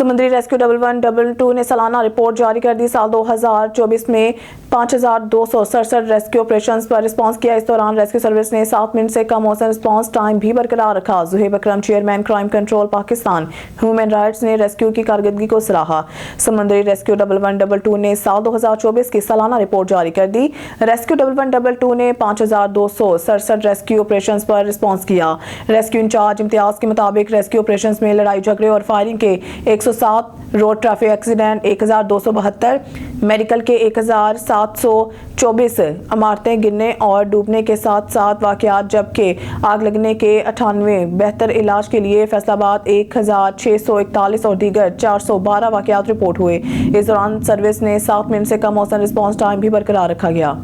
समुद्री रेस्क्यू 1112 ने सालाना रिपोर्ट जारी कर दी। साल 2024 में 5267 रेस्क्यू ऑपरेशंस पर रिस्पांस किया। इस दौरान रेस्क्यू सर्विस ने 7 मिनट से कम औसत रिस्पांस टाइम भी बरकरार रखा। Zuhaib Akram, chairman crime control Pakistan human rights, ने रेस्क्यू की कारकर्दगी को सराहा। समुद्री रेस्क्यू 1112 ने साल 2024 की सालाना रिपोर्ट जारी कर दी। रेस्क्यू 1112 ने 5267 रेस्क्यू ऑपरेशंस पर रिस्पांस किया। रेस्क्यू इंचार्ज इम्तियाज के मुताबिक रेस्क्यू ऑपरेशंस में लड़ाई झगड़े और फायरिंग के 107, रोड ट्रैफिक एक्सीडेंट 1272, मेडिकल के 1724, इमारतें गिरने और डूबने के साथ वाकयात, जबकि आग लगने के 98, बेहतर इलाज के लिए फैसलाबाद 1641 और दीगर 412 वाकयात रिपोर्ट हुए। इस दौरान सर्विस ने 7 मिनट से कम औसत रिस्पांस टाइम भी बरकरार रखा गया।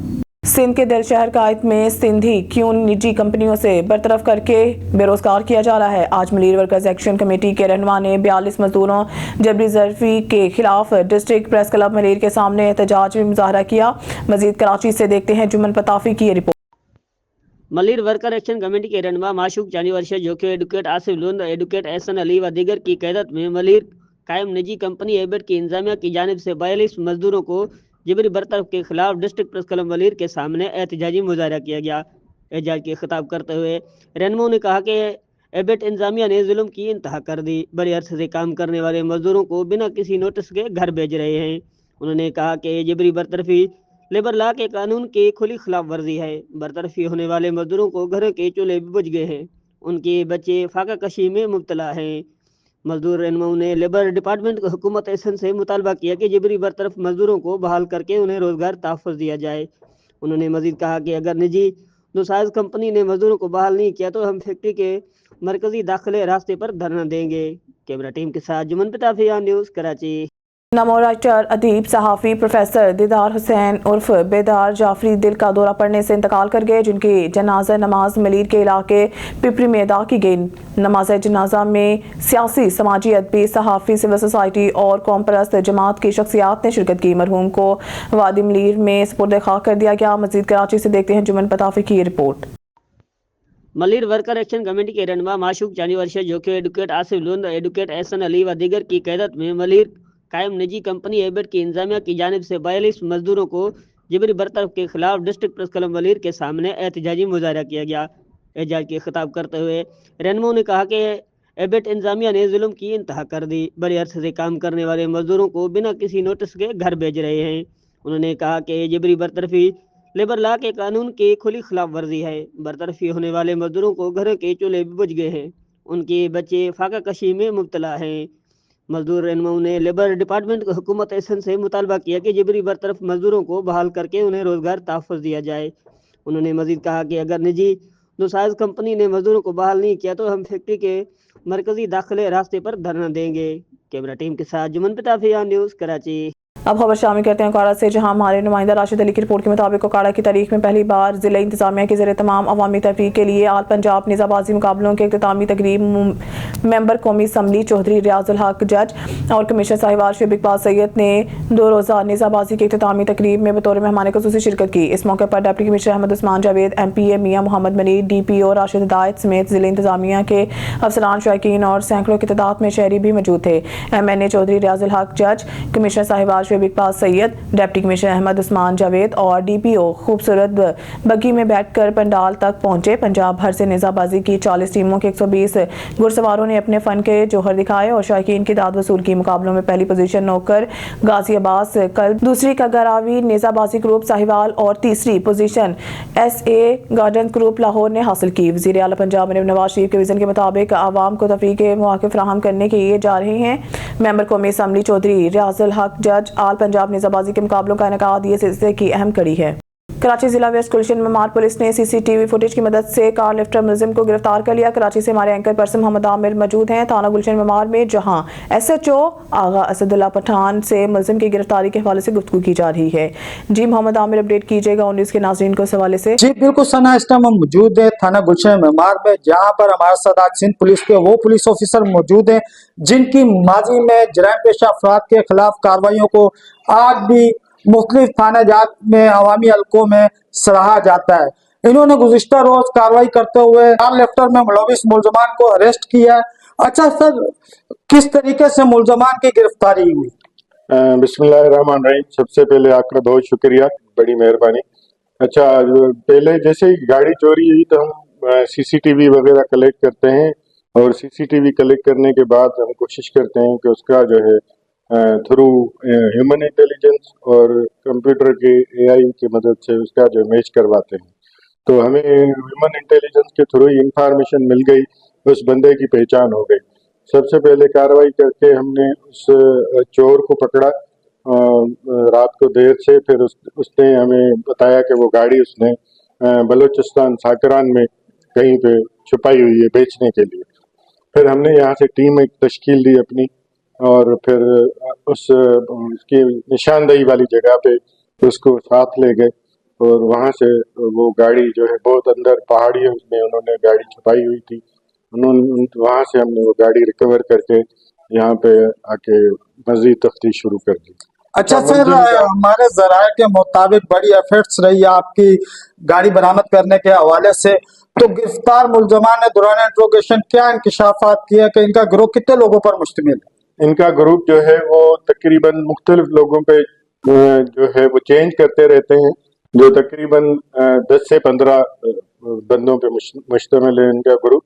सिंध के दिल शहर कायद में सिंधी क्यों निजी कंपनियों से बरतरफ करके बेरोजगार किया जा रहा है। आज मलीर वर्कर्स एक्शन कमेटी के रहनुमा ने 42 मजदूरों जबरी जरफी के खिलाफ डिस्ट्रिक्ट प्रेस क्लब मलीर के सामने एहतजाज में मुजाहरा किया। मजीद कराची से देखते हैं जुम्मन पताफी की report. Malir worker action committee के रहनुमा माशूक चानी वर्षा, जो कि एडवोकेट आसिफ लुंद, एडवोकेट एहसन अली व दीगर की क़यादत में मलीर कायम निजी कंपनी एबेट की इंतजामिया की जानिब से 42 मजदूरों को जबरी बरतरफ के खिलाफ डिस्ट्रिक्ट प्रेस क्लब मलीर के सामने एहतजाजी मुजाहरा किया गया। एहतजाज के खिताब करते हुए रहनुमाओं ने कहा कि एबेट इंतजामिया ने जुल्म की इंतहा कर दी। बड़े अरसे से काम करने वाले मजदूरों को बिना किसी नोटिस के घर भेज रहे हैं। उन्होंने कहा कि जबरी बरतरफी लेबर लॉ के कानून की खुली खिलाफ वर्जी है। बरतरफी होने वाले मजदूरों को घरों के चूल्हे भी बुझ गए हैं। उनके बच्चे फाका कशी में मुब्तला हैं। मजदूर रहनुमाओं ने लेबर डिपार्टमेंट को हुकूमत एहसन से मुतालबा किया कि जबरी बरतरफ मजदूरों को बहाल करके उन्हें रोजगार तहफ़्फ़ुज़ दिया जाए। उन्होंने मजीद कहा कि अगर निजी दूसाइज कंपनी ने मजदूरों को बहाल नहीं किया तो हम फैक्ट्री के मरकजी दाखिले रास्ते पर धरना देंगे। कैमरा टीम के साथ जुम्मन पताफी, न्यूज़ कराची। नमो राइटर, अदीब, सहाफ़ी प्रोफेसर दीदार हुसैन उर्फ बेदार जाफरी दिल का दौरा पड़ने से इंतकाल कर गए, जिनकी जनाजा नमाज मलीर के इलाके पिपरी में अदा की गई। नमाज जनाजा में सियासी, समाजी, अदबी, सहाफ़ी, सिविल सोसाइटी और कौम परस्त जमात की शख्सियात ने शिरकत की। मरहूम को वादी मलीर में सुपुर्द खाक कर दिया गया। मजीद कराची से देखते हैं जुम्मन पताफी की report. Malir worker action committee के रहनुमा माशूक चानी वर्षा, जो कि एडवोकेट आसिफ लुंद, एडवोकेट एहसन अली व दीगर की क़यादत में मलीर कायम निजी कंपनी एबेट की इंतजामिया की जानिब से 42 मजदूरों को जबरी बरतरफ के खिलाफ डिस्ट्रिक्ट प्रेस क्लब मलीर के सामने एहतजाजी मुजाहरा किया गया। एहतजाज के खिताब करते हुए रहनुमाओं ने कहा कि एबेट इंतजामिया ने जुल्म की इंतहा कर दी। बड़े अरसे से काम करने वाले मजदूरों को बिना किसी नोटिस के घर भेज रहे हैं। उन्होंने कहा कि जबरी बरतरफी लेबर लॉ के कानून की खुली खिलाफ वर्जी है। बरतरफी होने वाले मजदूरों को घरों के चूल्हे भी बुझ गए हैं। उनके बच्चे फाका कशी में मुब्तला हैं। मजदूर रहनुमाओं ने लेबर डिपार्टमेंट को हुकूमत एहसन से मुतालबा किया कि जबरी बरतरफ मजदूरों को बहाल करके उन्हें रोजगार तहफ़्फ़ुज़ दिया जाए। उन्होंने मजीद कहा कि अगर निजी दूसाइज कंपनी ने मजदूरों को बहाल नहीं किया तो हम फैक्ट्री के मरकजी दाखिले रास्ते पर धरना देंगे। कैमरा टीम के साथ जुम्मन पताफी, न्यूज़ कराची। अब खबर शामिल करते हैं ओकाड़ा से, जहां हमारे नुमाइंदा राशिद अली की रिपोर्ट के मुताबिक ओकाड़ा की तारीख में पहली बार जिला इंतजामिया के ज़रिए तमाम अवामी तहफ़्रीक के लिए आल पंजाब निज़ाबाजी मुकाबलों के इख्तितामी तकरीब मेंबर कौमी असम्बली चौधरी रियाजुल हक जज और कमिश्नर साहिवाल शेख इकबाल सैयद ने 2 रोज़ा निज़ाबाजी की इख्तितामी तकरीब में बतौर मेहमान ख़ुसूसी शिरकत की। इस मौके पर deputy commissioner Ahmad Usman Javed, MPA Mian Muhammad Munir, DPO Rashid Hidayat समेत जिला इंतजामिया के अफसरान, शायकीन और सैकड़ों की तादाद में शहरी भी मौजूद थे। MNA चौधरी रियाजुल हक जज, commissioner Sahiwal Sheikh Iqbal Syed, deputy commissioner Ahmad Usman Javed और DPO खूबसूरत बग्गी में बैठकर पंडाल तक पहुंचे। पंजाब भर से निज़ाबाजी की 40 टीमों के 120 घुड़सवारों ने अपने फन के जौहर दिखाए और शायकीन की दाद वसूल की। मुकाबलों में पहली पोजीशन नौकर गाजी अब्बास कल, दूसरी कगरावी निज़ाबाजी ग्रुप साहिवाल और तीसरी position SA garden group Lahore ने हासिल की। वज़ीर आला पंजाब नवाज शरीफ के विजन के मुताबिक आवाम को तफरीह के मौके फराहम करने के लिए जा रहे हैं। मेंबर कौमी असम्बली चौधरी रियाजुल हक जज आल पंजाब निज़ाबाजी के मुकाबलों का इनेकाद ये सिलसिले की अहम कड़ी है। कराची जिला वेस्ट गुलशन में पुलिस ने CCTV फुटेज की मदद से कार लिफ्टर मुलजिम को गिरफ्तार कर लिया। कराची से हमारे एंकर पर्सन मोहम्मद आमिर मौजूद हैं थाना गुलशन मेमार में, जहां SHO आगा असदुल्ला पठान से मुलजिम की गिरफ्तारी के हवाले से गुफ्तगू की जा रही है। जी मोहम्मद आमिर, अपडेट कीजिएगा और न्यूज़ के नाज़रीन को इस हवाले से। जी बिल्कुल सना, इस टाइम हम मौजूद है थाना गुलशन मेमार में, जहाँ पर हमारे साथ आज सिंध पुलिस के वो पुलिस ऑफिसर मौजूद है जिनकी माजी में जराइम पेशा अफराद के खिलाफ कार्रवाइयों को आज भी मुख्तलिफ थाना जात में अवामी हल्कों में सराहा जाता है। इन्होंने गुज़िश्ता रोज कार्रवाई करते हुए कार लिफ्टर में मुलविस मुलजमान को अरेस्ट किया अच्छा सर, किस तरीके से मुलजमान की गिरफ्तारी हुई? बिस्मिल्लाहिर्रहमानिर्रहीम। सबसे पहले आपका बहुत शुक्रिया, बड़ी मेहरबानी। अच्छा, पहले जैसे ही गाड़ी चोरी हुई तो हम सीसीटीवी वगैरह कलेक्ट करते हैं, और सीसीटीवी कलेक्ट करने के बाद हम कोशिश करते हैं कि उसका जो है थ्रू ह्यूमन इंटेलिजेंस और कंप्यूटर के एआई की मदद से उसका जो मैच करवाते हैं। तो हमें ह्यूमन इंटेलिजेंस के थ्रू ही इंफॉर्मेशन मिल गई, उस बंदे की पहचान हो गई। सबसे पहले कार्रवाई करके हमने उस चोर को पकड़ा रात को देर से। फिर उसने हमें बताया कि वो गाड़ी उसने बलूचिस्तान साकरान में कहीं पे छुपाई हुई है बेचने के लिए। फिर हमने यहाँ से टीम एक तश्कील दी अपनी, और फिर उसकी निशानदेही वाली जगह पे उसको साथ ले गए, और वहाँ से वो गाड़ी जो है बहुत अंदर पहाड़ियों में उन्होंने गाड़ी छुपाई हुई थी। वहाँ से हमने वो गाड़ी रिकवर करके यहाँ पे आके मजीद तफ्तीश शुरू कर दी। अच्छा सर, हमारे जराये के मुताबिक बड़ी एफर्ट्स रही है आपकी गाड़ी बरामद करने के हवाले से, तो गिरफ्तार मुलजमान ने दौरान इंट्रोगेशन क्या इंकशाफात किया कि इनका ग्रुप कितने लोगों पर मुश्तमिल है? इनका ग्रुप जो है वो तकरीबन मुख्तलिफ लोगों पे जो है वो चेंज करते रहते हैं, जो तकरीबन 10 से 15 बंदों पे मुश्तमिल है इनका ग्रुप।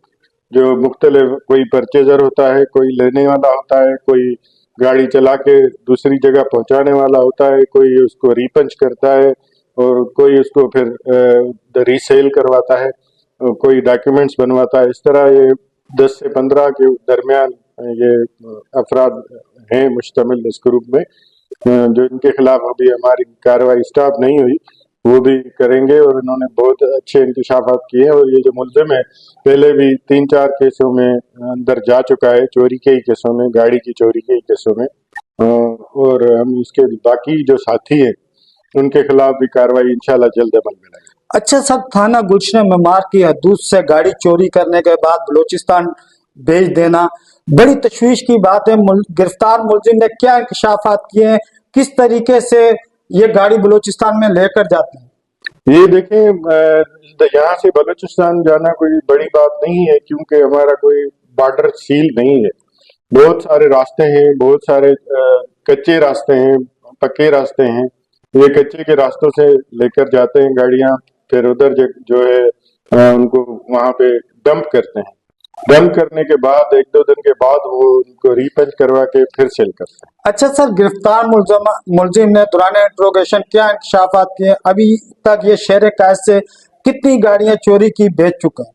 जो मुख्तलिफ, कोई परचेजर होता है, कोई लेने वाला होता है, कोई गाड़ी चला के दूसरी जगह पहुंचाने वाला होता है, कोई उसको रीपंच करता है, और कोई उसको फिर रीसेल करवाता है, कोई डॉक्यूमेंट्स बनवाता है। इस तरह ये 10 से 15 के दरमियान ये अफराद हैं मुश्तमिल इस ग्रुप में, जो इनके खिलाफ अभी हमारी कार्रवाई स्टार्ट नहीं हुई, वो भी करेंगे। और इन्होंने बहुत अच्छे इंकशाफात किए हैं, और ये जो मुलजिम है पहले भी 3-4 केसों में अंदर जा चुका है, चोरी के ही केसों में, गाड़ी की चोरी के ही केसों में, और हम इसके बाकी जो साथी हैं उनके खिलाफ भी कार्रवाई इंशाल्लाह जल्द अमल में लाएंगे। अच्छा सर, थाना गुलशन मेमार की हदूद से गाड़ी चोरी करने के बाद बलूचिस्तान भेज देना बड़ी तशवीश की बात है। गिरफ्तार मुलजिम ने क्या इंकशाफात किए हैं, किस तरीके से ये गाड़ी बलूचिस्तान में लेकर जाते हैं? ये देखें, यहाँ से बलूचिस्तान जाना कोई बड़ी बात नहीं है, क्योंकि हमारा कोई बॉर्डर सील नहीं है। बहुत सारे रास्ते हैं, बहुत सारे कच्चे रास्ते हैं, पक्के रास्ते हैं। ये कच्चे के रास्तों से लेकर जाते हैं गाड़ियां, फिर उधर जो है उनको वहां पे डंप करते हैं। डंप करने के बाद 1-2 दिन के बाद वो उनको रीपंच करवा के फिर सेल करते हैं। अच्छा सर, गिरफ्तार मुलजिम ने दौरान इंट्रोगेशन क्या इंकशाफात किए? अभी तक ये शहर कैद से कितनी गाड़ियां चोरी की बेच चुका है?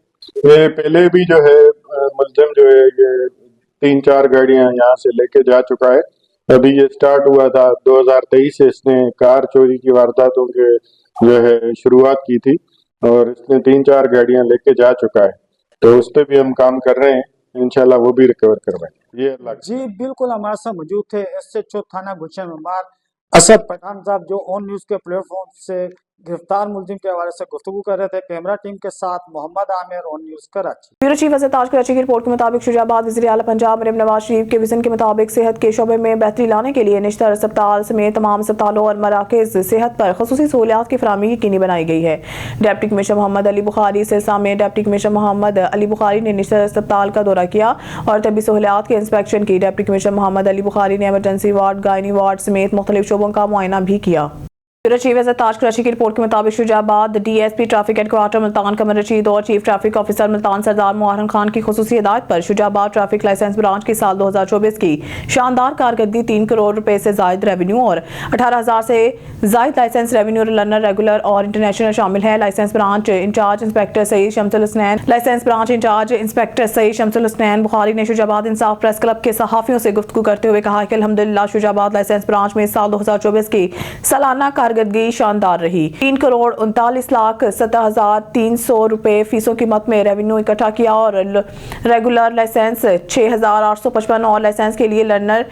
ये पहले भी जो है मुलजिम जो है ये 3-4 गाड़ियां यहाँ से लेके जा चुका है। अभी ये स्टार्ट हुआ था 2023 से, इसने कार चोरी की वारदातों के जो है शुरुआत की थी, और इसने 3-4 गाड़ियां लेके जा चुका है। तो उस पर भी हम काम कर रहे हैं, इंशाल्लाह वो भी रिकवर करवाएंगे। ये अल्लाह जी बिल्कुल, हमारे साथ मौजूद थे SHO थाना गुलशन मेमार असद पठान साहब, जो ऑन न्यूज के प्लेटफॉर्म से गिरफ्तार मुलजिम के हवाले से गुफ्तगू कर रहे थे। कैमरा टीम के साथ Muhammad Aamir, on news Karachi. Bureau chief Wazir Taj Karachi की रिपोर्ट के मुताबिक शुजाबाद वज़ीर आला पंजाब मरीम नवाज शरीफ के विजन के मुताबिक सेहत के शोबे में बेहतरी लाने के लिए निश्तर अस्पताल समेत तमाम अस्पतालों और मराकज़ सेहत पर ख़ुसूसी सहूलियात की फराहमी यकीनी बनाई गई है। डिप्टी कमिश्नर मोहम्मद अली बुखारी सिरसा में डिप्टी कमिश्नर मोहम्मद अली बुखारी ने निश्तर अस्पताल का दौरा किया और तबी सहूलियात की इंस्पेक्शन की। डिप्टी कमिश्नर मोहम्मद अली बुखारी ने एमरजेंसी वार्ड, गायनी वार्ड समेत मुख्तलिफ शोबों का मुआयना भी किया। ब्यूरो चीफ वज़ीर ताज कराची की रिपोर्ट के मुताबिक Shujabad DSP traffic headquarter Multan Qamar Rashid और chief traffic officer Multan Sardar मुआहरन खान की खुसूसी हिदायत पर शुजाबाद ट्रैफिक लाइसेंस ब्रांच की साल 2024 की शानदार कारकर्दगी 3 करोड़ रुपए से जायद रेवेन्यू और 18,000 से जायद लाइसेंस रेवेन्यू लर्नर रेगुलर और इंटरनेशनल शामिल है। License branch incharge inspector Saeed Shamsul Husnain Bukhari ने शुजाबाद इंसाफ प्रेस क्लब के सहाफियों से गुफ्तगू करते हुए कहा कि अल्हम्दुलिल्लाह शुजाबाद लाइसेंस ब्रांच में साल 2024 की सालाना कारकर्दगी शानदार रही। 3 करोड़ 39,07,300 रुपए फीसों की मत में रेवेन्यू इकट्ठा किया और रेगुलर लाइसेंस 6,855 और लाइसेंस के लिए लर्नर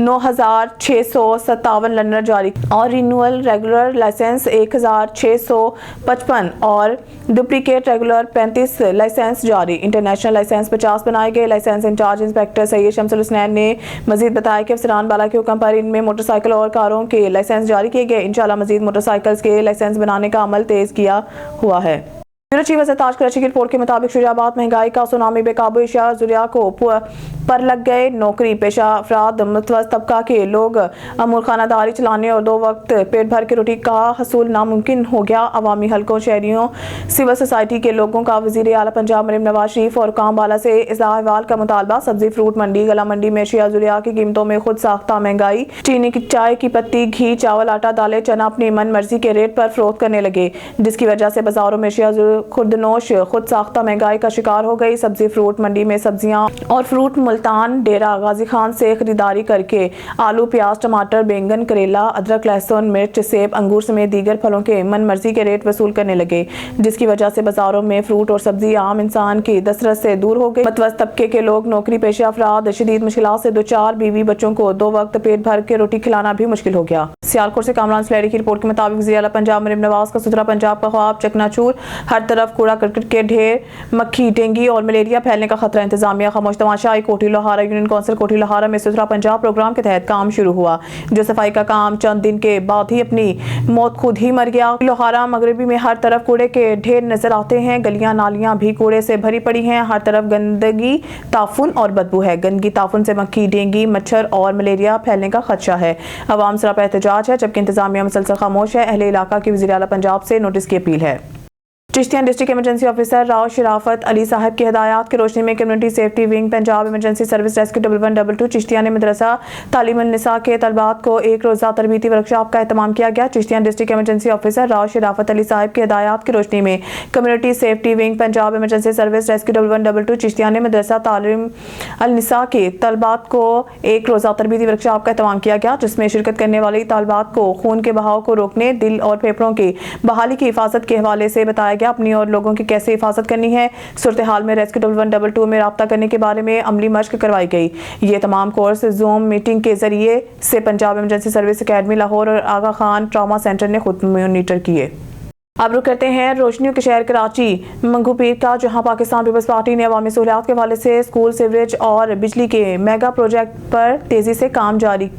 9,657 लर्नर जारी और रिन्यूअल रेगुलर लाइसेंस 1,655 और डुप्लीकेट रेगुलर 35 लाइसेंस जारी। इंटरनेशनल लाइसेंस 50 बनाए गए। License incharge inspector Syed Shamsul Husnain ने मजीद बताया कि अफसरान बाला के हुक्म पर इनमें मोटरसाइकिल और कारों के लाइसेंस जारी किए गए। इंशाल्लाह मजीद मोटरसाइकिल्स के लाइसेंस बनाने का अमल तेज किया हुआ है। ब्यूरो चीफ ताज कराची की रिपोर्ट के मुताबिक शुजाबाद महंगाई का सुनामी बेकाबू एशिया जुरिया को पर लग गए। नौकरी पेशा अफराद मुतवस्सित तबका के लोग अमूर खानादारी चलाने और 2 वक्त पेट भर के रोटी का हसूल नामुमकिन हो गया। अवामी हलकों, शहरियों, सिविल सोसाइटी के लोगों का वज़ीर आला पंजाब मरीम नवाज शरीफ और काम वाला से इज़ाह अहवाल का मुतालबा। सब्जी फ्रूट मंडी, गला मंडी में एशिया जुरिया की कीमतों में खुद साख्ता महंगाई। चीनी की चाय की पत्ती, घी, चावल, आटा, दालें, चना अपनी मन मर्जी के रेट पर फरोख्त करने लगे, जिसकी वजह से बाजारों में एशिया खुर्दनोश खुद साख्ता महंगाई का शिकार हो गई। सब्जी फ्रूट मंडी में सब्जियां और फ्रूट मुल्तान, डेरा गाजी खान से खरीदारी करके आलू, प्याज, टमाटर, बैंगन, करेला, अदरक, लहसुन, मिर्च, सेब, अंगूर समेत दीगर फलों के मन मर्जी के रेट वसूल करने लगे, जिसकी वजह से बाजारों में फ्रूट और सब्जी आम इंसान की दस्तरस से दूर हो गई। मुतवस्सित तबके के लोग, नौकरी पेशा अफराद शदीद मुश्किलात से दो चार, बीवी बच्चों को 2 वक्त पेट भर के रोटी खिलाना भी मुश्किल हो गया। सियालकोट से कामरान सुलेरी की रिपोर्ट के मुताबिक वज़ीर आला पंजाब मरीम नवाज का सुथरा पंजाब का ख्वाब चकनाचूर। हर तरफ कूड़ा करकट के ढेर, मक्खी, डेंगू और मलेरिया फैलने का खतरा। इंतजामिया खामोश तमाशा। कोठी लोहारा यूनियन काउंसिल कोठी लोहारा में सुथरा पंजाब प्रोग्राम के तहत काम शुरू हुआ, जो सफाई का काम चंद दिन के बाद ही अपनी मौत खुद ही मर गया। लोहारा मगरबी में हर तरफ कूड़े के ढेर नजर आते हैं। गलियां नालियां भी कूड़े से भरी पड़ी हैं। हर तरफ गंदगी, ताफुन और बदबू है। गंदगी, ताफुन से मक्खी, डेंगू, मच्छर और मलेरिया फैलने का खदशा है। अवाम सरापा एहतजाज है, जबकि इंतजामिया मुसलसल खामोश है। अहले इलाका की वज़ीर आला पंजाब से नोटिस की अपील है। चिश्तियान डिस्ट्रिक्ट इमरजेंसी ऑफिसर राव शराफत अली साहब की हिदायत की रोशनी में community safety wing Punjab emergency service rescue 1122 चिश्तियान मदरसा तालीमुल निसा के तलबात को एक रोज़ा तरबीती वर्कशॉप का एहतमाम किया गया। चिश्तियान डिस्ट्रिक्ट इमरजेंसी ऑफिसर राव शराफत अली साहब की हिदायत की रोशनी में community safety wing Punjab emergency service rescue 1122 चिश्तियान मदरसा तालीमुल निसा के तलबात को एक रोज़ा तरबीती वर्कशॉप का एहतमाम किया गया, जिसमें शिरकत करने वाली तालबात को खून के बहाव को रोकने, दिल और फेफड़ों की बहाली की हिफाजत के हवाले से बताया अपनी और लोगों की कैसे हिफाजत करनी है। सूरत हाल में रेस्क्यू 1122 में राब्ता करने के बारे में अमली मशक करवाई गई। ये तमाम कोर्स जूम मीटिंग के जरिए से Punjab emergency service academy Lahore और आगा खान ट्रामा सेंटर ने खुद मॉनिटर किए। अब रुक करते हैं रोशनियों के शहर कराची मंगू पीर का, जहां पाकिस्तान पीपल्स पार्टी ने अवामी सहूलियात के हवाले से स्कूल, सीवरेज और बिजली के मेगा प्रोजेक्ट पर तेजी से काम जारी।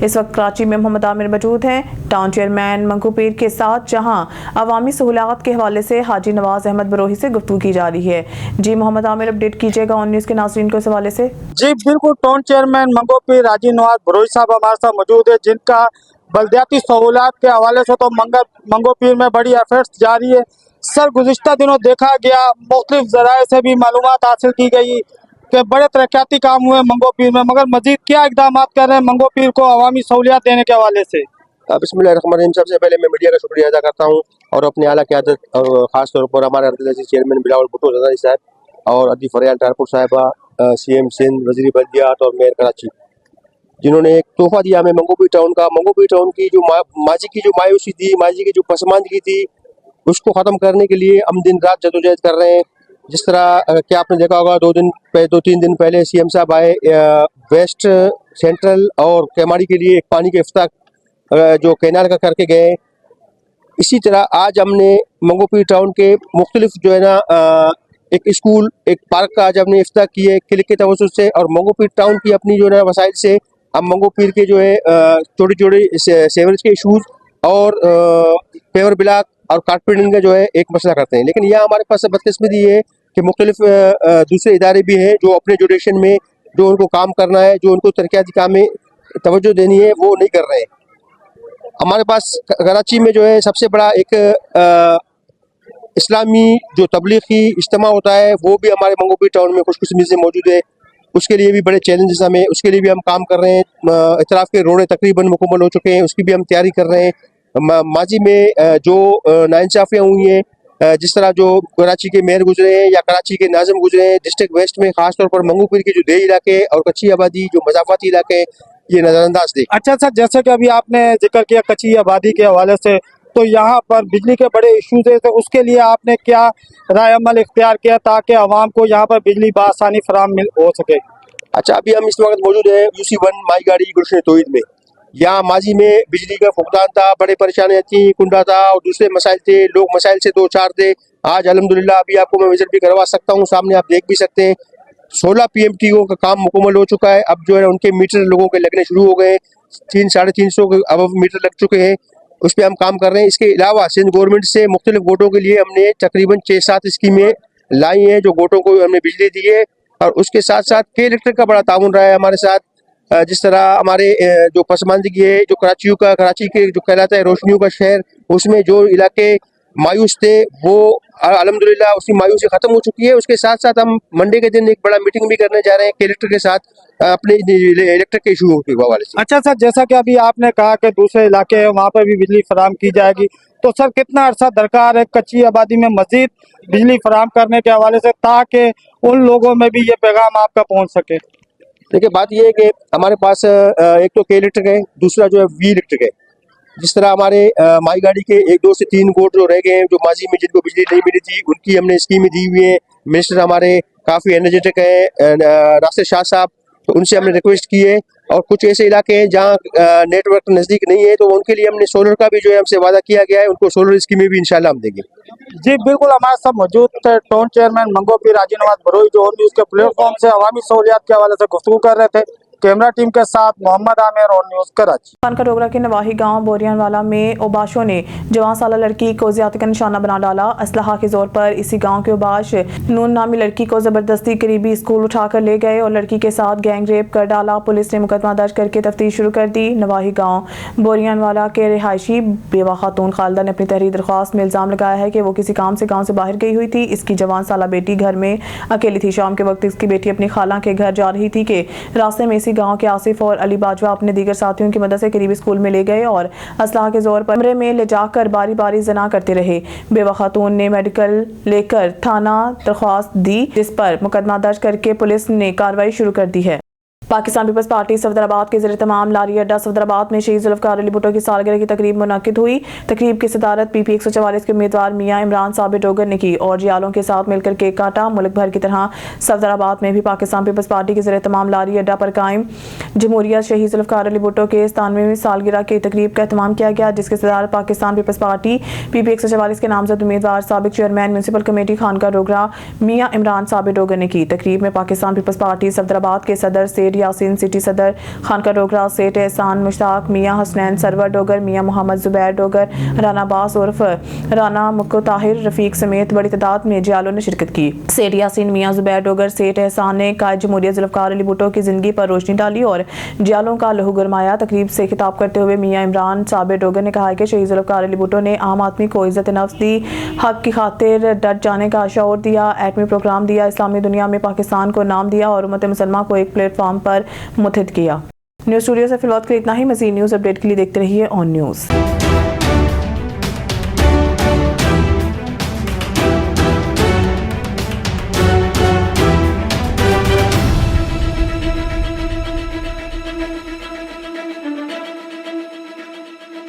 इस वक्त कराची में मोहम्मद आमिर मौजूद हैं, टाउन चेयरमैन मंगू पीर के साथ, जहां अवामी सहूलियात के हवाले से हाजी नवाज अहमद बरोही से गुफ्तगू की जा रही है। जी मोहम्मद आमिर, अपडेट कीजिएगा ऑन न्यूज़ के नाज़रीन को इस हवाले से। जी बिल्कुल, टाउन चेयरमैन मंगू पीर हाजी नवाज बरोही साहब हमारे साथ मौजूद है, जिनका बल्दियाती सहूलियात के हवाले से तो मंगू पीर में बड़ी एफर्ट्स जारी है। सर, गुज़िश्ता दिनों देखा गया, मुख्तलिफ ज़राए से भी मालूमात हासिल की गई कि बड़े तरक्याती काम हुए मंगू पीर में, मगर मजीद क्या इकदाम कर रहे हैं मंगू पीर को अवामी सहूलियात देने के हवाले से? बिस्मिल्लाहिर्रहमानिर्रहीम। सबसे पहले मैं मीडिया का शुक्रिया अदा करता हूँ और अपनी आला क़यादत और ख़ास तौर पर हमारे अंतर्राष्ट्रीय चेयरमैन बिलावल भुट्टो ज़रदारी साहब और अदी फरियाल ठाकुर साहिबा, CM सिंध, वज़ीर बल्दियात और मेयर कराची, जिन्होंने एक तोहफा दिया हमें मंगू पीर टाउन का। मंगू पीर टाउन की जो माजी की जो मायूसी थी, माजी की जो पसमानदगी थी, उसको ख़त्म करने के लिए हम दिन रात जदोजहद कर रहे हैं। जिस तरह कि आपने देखा होगा 2-3 दिन पहले CM साहब आए वेस्ट, सेंट्रल और केमाड़ी के लिए एक पानी के इफ्ताह जो कैनाल का करके गए। इसी तरह आज हमने मंगू पीर टाउन के मुख्तलिफ जो है ना एक स्कूल, एक पार्क का आज हमने इफ्ताह किए क्लिक के तवज्जुह से, और मंगू पीर टाउन की अपनी जो है वसाइल से हम मंगू पीर के जो है छोटे छोटे सेवरेज के इशूज़ और पेवर ब्लॉक और कारपेंटिंग का जो है एक मसला करते हैं। लेकिन यहाँ हमारे पास बदकिस्मती ये है कि मुख्तलिफ दूसरे इदारे भी हैं जो अपने जुडिशन में जो उनको काम करना है, जो उनको तरक्याती काम में तवज्जो देनी है, वो नहीं कर रहे हैं। हमारे पास कराची में जो है सबसे बड़ा एक इस्लामी जो तबलीगी इज्तिमा होता है, वो भी हमारे मंगू पीर टाउन में खुशकिस्मती से मौजूद है। उसके लिए भी बड़े चैलेंजेस हमें, उसके लिए भी हम काम कर रहे हैं। इतराफ़ के रोड़े तकरीबन मुकम्मल हो चुके हैं, उसकी भी हम तैयारी कर रहे हैं। माजी में जो नाइंसाफ़ियाँ हुई हैं, जिस तरह जो कराची के मेयर गुजरे हैं या कराची के नाज़िम गुजरे हैं, डिस्ट्रिक्ट वेस्ट में ख़ास तौर पर मंगू पीर के जो देही इलाके और कच्ची आबादी जो मज़ाफ़ाती इलाके, ये नज़रअंदाज थे। अच्छा सर, जैसे कि अभी आपने जिक्र किया कच्ची आबादी के हवाले से, तो यहाँ पर बिजली के बड़े इशूज़ है, तो उसके लिए आपने क्या राय अमल इख्तियार किया ताकि आवाम को यहाँ पर बिजली बआसानी फराहम हो सके? अच्छा, अभी हम इस वक्त मौजूद हैं UC1 माई गाड़ी गुलशन तोहीद में। यहाँ माजी में बिजली का फुकदान था, बड़े परेशानियाँ थी, कुंडा था और दूसरे मसाइल थे, लोग मसाइल से 2-4 थे। आज अल्हम्दुलिल्लाह अभी आपको मैं विजिट भी करवा सकता हूँ, सामने आप देख भी सकते हैं। 16 PMTO का काम मुकम्मल हो चुका है। अब जो है उनके मीटर लोगों के लगने शुरू हो गए, 300-350 के अब मीटर लग चुके हैं। اس پہ ہم کام کر رہے ہیں. اس کے علاوہ سندھ گورنمنٹ سے مختلف گوٹوں کے لیے ہم نے تقریباً 6-7 اسکیمیں لائی ہیں جو گوٹوں کو ہم نے بجلی دی ہے. اور اس کے ساتھ ساتھ کے الیکٹرک کا بڑا تعاون رہا ہے ہمارے ساتھ. جس طرح ہمارے جو پسماندگی ہے جو کراچی کے جو کہلاتا ہے روشنیوں کا شہر، اس میں جو علاقے مایوس تھے وہ الحمدللہ اس کی مایوسی ختم ہو چکی ہے. اس کے ساتھ ساتھ ہم منڈے کے دن ایک بڑا میٹنگ بھی کرنے جا رہے ہیں کے الیکٹرک کے ساتھ اپنے الیکٹرک کے ایشو کے حوالے سے. اچھا سر، جیسا کہ ابھی آپ نے کہا کہ دوسرے علاقے ہیں وہاں پہ بھی بجلی فراہم کی جائے گی، تو سر کتنا عرصہ درکار ہے کچی آبادی میں مزید بجلی فراہم کرنے کے حوالے سے تاکہ ان لوگوں میں بھی یہ پیغام آپ کا پہنچ سکے؟ دیکھیے بات یہ ہے کہ ہمارے پاس ایک تو کے الیکٹرک ہے، دوسرا جو ہے وی الیکٹرک ہے. جس طرح ہمارے مائی گاڑی کے 2 سے 3 گوٹ جو رہ گئے ہیں جو ماضی میں جن کو بجلی نہیں ملی تھی، ان کی ہم نے اسکیمیں دی ہوئی ہیں. منسٹر ہمارے کافی انرجیٹک ہیں ناصر شاہ صاحب، تو ان سے ہم نے ریکویسٹ کی ہے. اور کچھ ایسے علاقے ہیں جہاں نیٹ ورک نزدیک نہیں ہے، تو ان کے لیے ہم نے سولر کا بھی جو ہے ہم سے وعدہ کیا گیا ہے، ان کو سولر اسکیمیں بھی انشاءاللہ ہم دیں گے. جی بالکل، ہمارے ساتھ موجود تھے ٹاؤن چیئرمین منگو پیر حاجی نواز بروئی جو نیوز کے پلیٹ فارم سے عوامی سہولیات کے حوالے سے گفتگو کر رہے تھے. کیمرہ ٹیم کے ساتھ محمد عامر اور نیوز کراچی. خانقاہ ڈوگرہ کے نواحی گاؤں بوریان والا میں اوباشوں نے جوان سالہ لڑکی کو زیادتی کا نشانہ بنا ڈالا. اسلحہ کے زور پر اسی گاؤں کے اوباش نون نامی لڑکی کو زبردستی قریبی اسکول اٹھا کر لے گئے اور لڑکی کے ساتھ گینگ ریپ کر ڈالا. پولیس نے مقدمہ درج کر کے تفتیش شروع کر دی. نواحی گاؤں بوریان والا کے رہائشی بیوہ خاتون خالدہ نے اپنی تحریر درخواست میں الزام لگایا ہے کہ وہ کسی کام سے گاؤں سے باہر گئی ہوئی تھی. اس کی جوان سالہ بیٹی گھر میں اکیلی تھی. شام کے وقت اس کی بیٹی اپنی خالہ کے گھر جا رہی تھی کہ راستے میں اسی گاؤں کے آصف اور علی باجوہ اپنے دیگر ساتھیوں کی مدد سے قریبی اسکول میں لے گئے اور اسلحہ کے زور پر کمرے میں لے جا کر باری باری زنا کرتے رہے. بیوہ خاتون نے میڈیکل لے کر تھانہ درخواست دی جس پر مقدمہ درج کر کے پولیس نے کارروائی شروع کر دی ہے. پاکستان پیپلز پارٹی صفدر آباد کے زیر تمام لاری اڈہ صفدر آباد میں شہید ذوالفقار علی بھٹو کی سالگرہ کی تقریب منعقد ہوئی. تقریب کی صدارت پی پی 144 کے امیدوار میاں عمران صابر ڈوگر نے کی اور جیالوں کے ساتھ مل کر کیک کاٹا. ملک بھر کی طرح صفدر آباد میں بھی پاکستان پیپلز پارٹی کے زیر تمام لاری اڈہ پر قائم جمہوریت شہید ذوالفقار علی بھٹو کے 97ویں سالگرہ کی تقریب کا اہتمام کیا گیا جس کی صدارت پاکستان پیپلز پارٹی پی پی 144 کے نامزد امیدوار سابق چیئرمین میونسپل کمیٹی خانقاہ ڈوگرہ میاں عمران صابر ڈوگر نے کی. تقریب میں پاکستان پیپلز پارٹی صفدر آباد کے صدر سید یاسین سٹی صدر خانقاہ ڈوگرہ سیٹ احسان مشتاق، میاں حسنین سرور ڈوگر، میاں محمد زبیر ڈوگر، رانا عباس عرف رانا مکو طاہر رفیق سمیت بڑی تعداد میں جیالوں نے شرکت کی. سیٹ یاسین، میاں زبیر ڈوگر، سیٹ احسان نے قائد جمہوریت ذوالفقار علی بھٹو کی زندگی پر روشنی ڈالی اور جیالوں کا لہو گرمایا. تقریب سے خطاب کرتے ہوئے میاں عمران صابر ڈوگر نے کہا کہ شہید ذوالفقار علی بھٹو نے عام آدمی کو عزت نفس دی، حق کی خاطر ڈٹ جانے کا شعور دیا، ایٹمی پروگرام دیا، اسلامی دنیا میں پاکستان کو نام دیا اور امت مسلمہ کو ایک پلیٹ فارم پر متحد کیا. نیوز اسٹوڈیو سے فی الوقت کے اتنا ہی. مزید نیوز اپڈیٹ کے لیے دیکھتے رہیے آن نیوز.